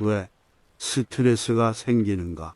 왜 스트레스가 생기는가?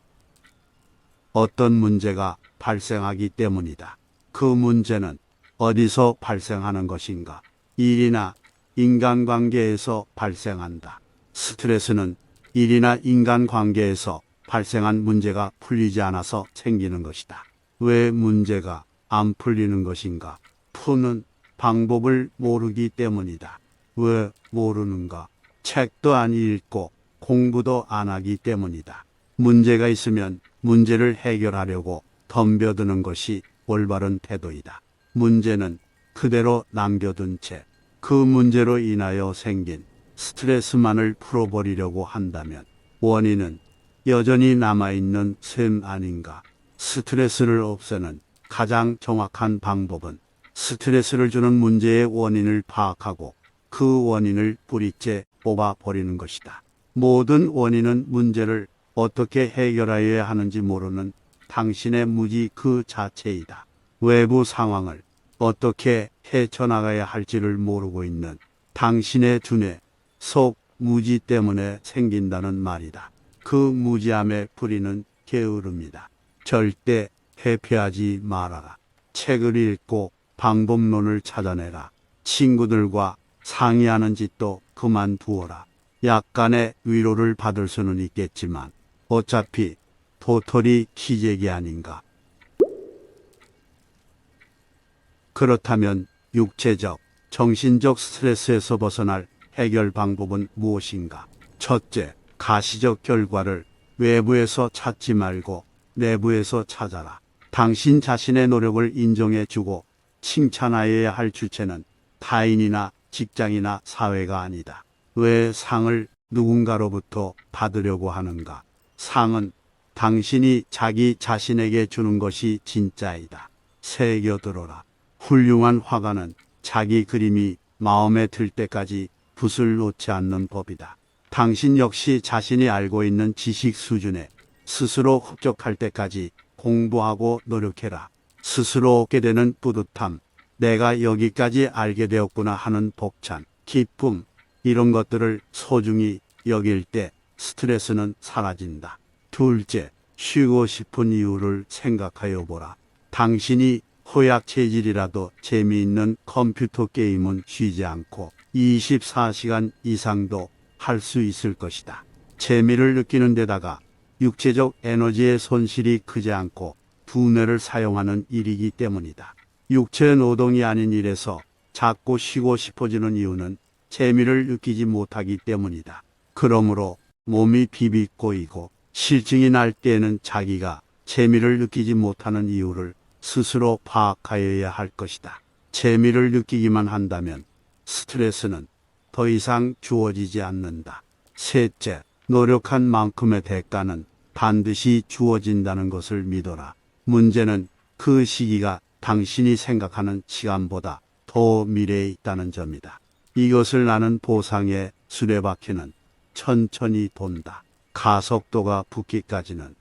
어떤 문제가 발생하기 때문이다. 그 문제는 어디서 발생하는 것인가? 일이나 인간관계에서 발생한다. 스트레스는 일이나 인간관계에서 발생한 문제가 풀리지 않아서 생기는 것이다. 왜 문제가 안 풀리는 것인가? 푸는 방법을 모르기 때문이다. 왜 모르는가? 책도 안 읽고 공부도 안 하기 때문이다. 문제가 있으면 문제를 해결하려고 덤벼드는 것이 올바른 태도이다. 문제는 그대로 남겨둔 채 그 문제로 인하여 생긴 스트레스만을 풀어버리려고 한다면 원인은 여전히 남아있는 셈 아닌가. 스트레스를 없애는 가장 정확한 방법은 스트레스를 주는 문제의 원인을 파악하고 그 원인을 뿌리째 뽑아버리는 것이다. 모든 원인은 문제를 어떻게 해결하여야 하는지 모르는 당신의 무지 그 자체이다. 외부 상황을 어떻게 헤쳐나가야 할지를 모르고 있는 당신의 두뇌 속 무지 때문에 생긴다는 말이다. 그 무지함의 뿌리는 게으름이다. 절대 회피하지 말아라. 책을 읽고 방법론을 찾아내라. 친구들과 상의하는 짓도 그만두어라. 약간의 위로를 받을 수는 있겠지만 어차피 도토리 키재기 아닌가. 그렇다면 육체적, 정신적 스트레스에서 벗어날 해결 방법은 무엇인가? 첫째, 가시적 결과를 외부에서 찾지 말고 내부에서 찾아라. 당신 자신의 노력을 인정해주고 칭찬하여야 할 주체는 타인이나 직장이나 사회가 아니다. 왜 상을 누군가로부터 받으려고 하는가? 상은 당신이 자기 자신에게 주는 것이 진짜이다. 새겨들어라. 훌륭한 화가는 자기 그림이 마음에 들 때까지 붓을 놓지 않는 법이다. 당신 역시 자신이 알고 있는 지식 수준에 스스로 흡족할 때까지 공부하고 노력해라. 스스로 얻게 되는 뿌듯함, 내가 여기까지 알게 되었구나 하는 벅찬 기쁨, 이런 것들을 소중히 여길 때 스트레스는 사라진다. 둘째, 쉬고 싶은 이유를 생각하여 보라. 당신이 허약 체질이라도 재미있는 컴퓨터 게임은 쉬지 않고 24시간 이상도 할 수 있을 것이다. 재미를 느끼는 데다가 육체적 에너지의 손실이 크지 않고 두뇌를 사용하는 일이기 때문이다. 육체 노동이 아닌 일에서 자꾸 쉬고 싶어지는 이유는 재미를 느끼지 못하기 때문이다. 그러므로 몸이 비비꼬이고 실증이 날 때에는 자기가 재미를 느끼지 못하는 이유를 스스로 파악하여야 할 것이다. 재미를 느끼기만 한다면 스트레스는 더 이상 주어지지 않는다. 셋째, 노력한 만큼의 대가는 반드시 주어진다는 것을 믿어라. 문제는 그 시기가 당신이 생각하는 시간보다 더 미래에 있다는 점이다. 이것을 아는 보상의 수레바퀴는 천천히 돈다. 가속도가 붙기까지는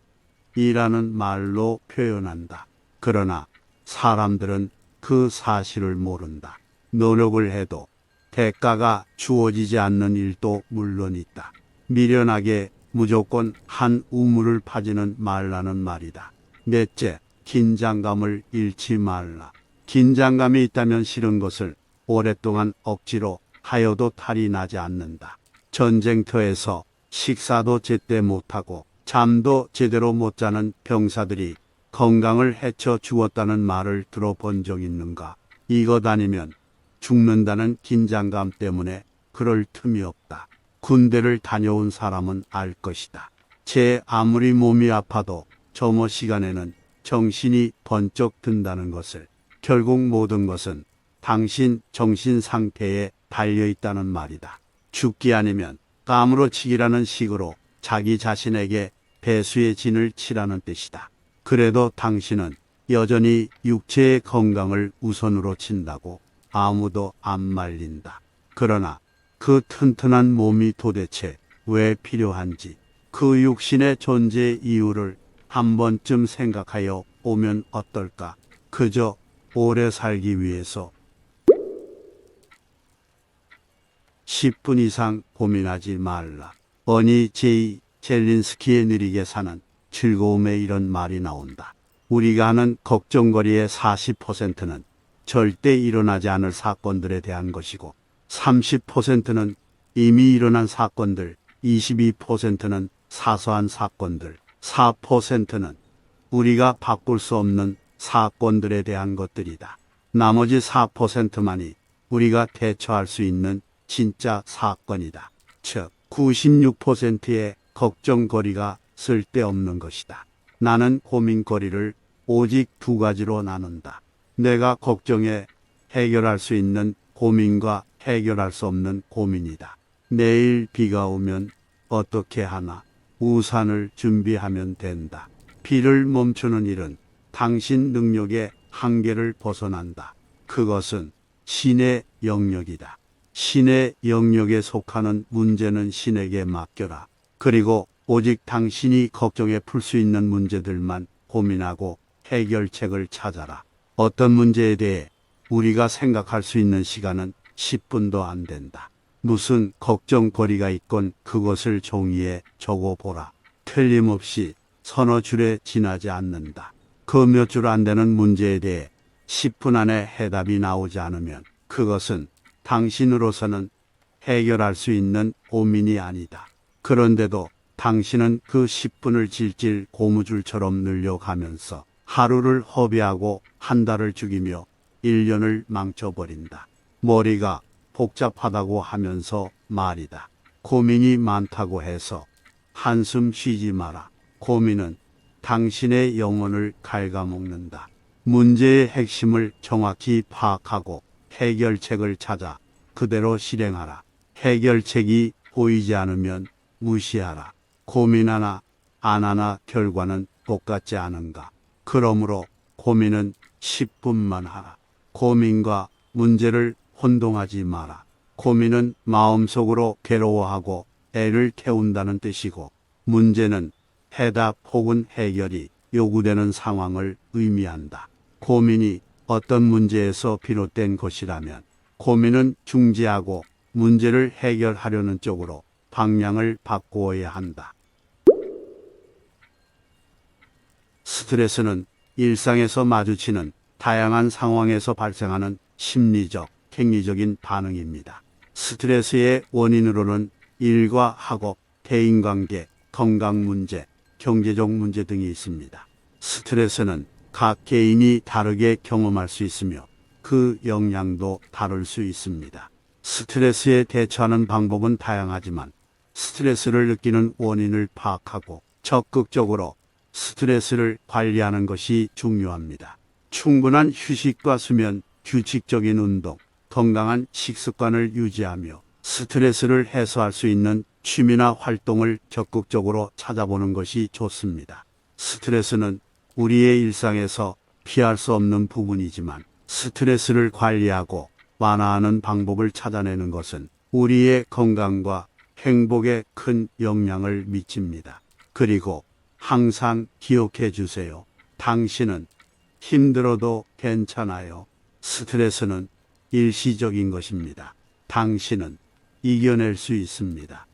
이라는 말로 표현한다. 그러나 사람들은 그 사실을 모른다. 노력을 해도 대가가 주어지지 않는 일도 물론 있다. 미련하게 무조건 한 우물을 파지는 말라는 말이다. 넷째, 긴장감을 잃지 말라. 긴장감이 있다면 싫은 것을 오랫동안 억지로 하여도 탈이 나지 않는다. 전쟁터에서 식사도 제때 못하고 잠도 제대로 못 자는 병사들이 건강을 해쳐 죽었다는 말을 들어본 적 있는가? 이것 아니면 죽는다는 긴장감 때문에 그럴 틈이 없다. 군대를 다녀온 사람은 알 것이다. 제 아무리 몸이 아파도 점호 시간에는 정신이 번쩍 든다는 것을. 결국 모든 것은 당신 정신 상태에 달려있다는 말이다. 죽기 아니면 까무러치기라는 식으로 자기 자신에게 배수의 진을 치라는 뜻이다. 그래도 당신은 여전히 육체의 건강을 우선으로 친다고 아무도 안 말린다. 그러나 그 튼튼한 몸이 도대체 왜 필요한지, 그 육신의 존재의 이유를 한 번쯤 생각하여 보면 어떨까? 그저 오래 살기 위해서 10분 이상 고민하지 말라. 어니 제이 젤린스키의 느리게 사는 즐거움에 이런 말이 나온다. 우리가 하는 걱정거리의 40%는 절대 일어나지 않을 사건들에 대한 것이고 30%는 이미 일어난 사건들, 22%는 사소한 사건들, 4%는 우리가 바꿀 수 없는 사건들에 대한 것들이다. 나머지 4%만이 우리가 대처할 수 있는 진짜 사건이다. 즉, 96%의 걱정거리가 쓸데없는 것이다. 나는 고민거리를 오직 두 가지로 나눈다. 내가 걱정해 해결할 수 있는 고민과 해결할 수 없는 고민이다. 내일 비가 오면 어떻게 하나? 우산을 준비하면 된다. 비를 멈추는 일은 당신 능력의 한계를 벗어난다. 그것은 신의 영역이다. 신의 영역에 속하는 문제는 신에게 맡겨라. 그리고 오직 당신이 걱정해 풀 수 있는 문제들만 고민하고 해결책을 찾아라. 어떤 문제에 대해 우리가 생각할 수 있는 시간은 10분도 안 된다. 무슨 걱정거리가 있건 그것을 종이에 적어보라. 틀림없이 서너 줄에 지나지 않는다. 그 몇 줄 안 되는 문제에 대해 10분 안에 해답이 나오지 않으면 그것은 당신으로서는 해결할 수 있는 고민이 아니다. 그런데도 당신은 그 10분을 질질 고무줄처럼 늘려가면서 하루를 허비하고 한 달을 죽이며 1년을 망쳐버린다. 머리가 복잡하다고 하면서 말이다. 고민이 많다고 해서 한숨 쉬지 마라. 고민은 당신의 영혼을 갉아먹는다. 문제의 핵심을 정확히 파악하고 해결책을 찾아 그대로 실행하라. 해결책이 보이지 않으면 무시하라. 고민하나 안 하나 결과는 똑같지 않은가. 그러므로 고민은 10분만 하라. 고민과 문제를 혼동하지 마라. 고민은 마음속으로 괴로워하고 애를 태운다는 뜻이고 문제는 해답 혹은 해결이 요구되는 상황을 의미한다. 고민이 어떤 문제에서 비롯된 것이라면 고민은 중지하고 문제를 해결하려는 쪽으로 방향을 바꾸어야 한다. 스트레스는 일상에서 마주치는 다양한 상황에서 발생하는 심리적, 행위적인 반응입니다. 스트레스의 원인으로는 일과 학업, 대인관계, 건강 문제, 경제적 문제 등이 있습니다. 스트레스는 각 개인이 다르게 경험할 수 있으며 그 영향도 다를 수 있습니다. 스트레스에 대처하는 방법은 다양하지만 스트레스를 느끼는 원인을 파악하고 적극적으로 스트레스를 관리하는 것이 중요합니다. 충분한 휴식과 수면, 규칙적인 운동, 건강한 식습관을 유지하며 스트레스를 해소할 수 있는 취미나 활동을 적극적으로 찾아보는 것이 좋습니다. 스트레스는 우리의 일상에서 피할 수 없는 부분이지만 스트레스를 관리하고 완화하는 방법을 찾아내는 것은 우리의 건강과 행복에 큰 영향을 미칩니다. 그리고 항상 기억해 주세요. 당신은 힘들어도 괜찮아요. 스트레스는 일시적인 것입니다. 당신은 이겨낼 수 있습니다.